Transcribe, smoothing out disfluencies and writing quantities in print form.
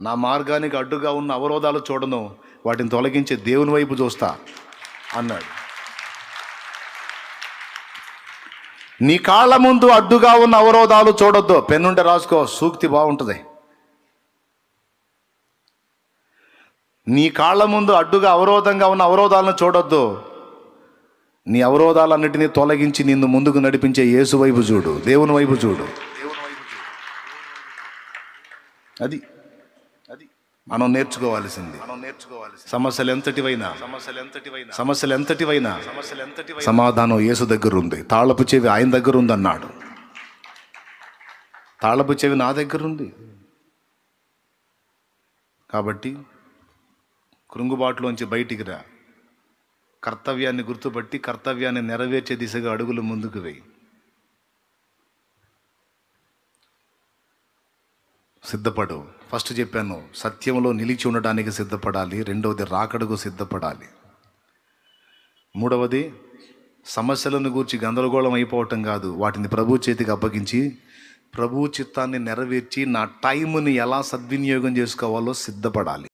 నా మార్గానికి అడ్డుగా ఉన్న అవరోధాలు చూడను, వాటిని తొలగించే దేవుని వైపు చూస్తా అన్నాడు. నీ కాళ్ళ ముందు అడ్డుగా ఉన్న అవరోధాలు చూడొద్దు. పెన్నుంటే రాసుకో, సూక్తి బాగుంటుంది. నీ కాళ్ళ ముందు అడ్డుగా అవరోధంగా ఉన్న అవరోధాలను చూడొద్దు. నీ అవరోధాలన్నిటినీ తొలగించి నిన్ను ముందుకు నడిపించే యేసు వైపు చూడు, దేవుని వైపు చూడు. అది అది మనం నేర్చుకోవాల్సింది. సమస్యలు ఎంతటివైనా సమాధానం యేసు దగ్గర ఉంది. తాళపు చెవి ఆయన దగ్గర ఉంది అన్నాడు. తాళపు చెవి నా దగ్గర ఉంది. కాబట్టి కృంగుబాటులోంచి బయటికి రా. కర్తవ్యాన్ని గుర్తుపట్టి కర్తవ్యాన్ని నెరవేర్చే దిశగా అడుగులు ముందుకు వేయి. సిద్ధపడు. ఫస్ట్ చెప్పాను, సత్యంలో నిలిచి ఉండడానికి సిద్ధపడాలి. రెండవది రాకడకు సిద్ధపడాలి. మూడవది సమస్యలను గూర్చి గందరగోళం అయిపోవటం కాదు, వాటిని ప్రభు చేతికి అప్పగించి ప్రభు చిత్తాన్ని నెరవేర్చి నా టైంని ఎలా సద్వినియోగం చేసుకోవాలో సిద్ధపడాలి.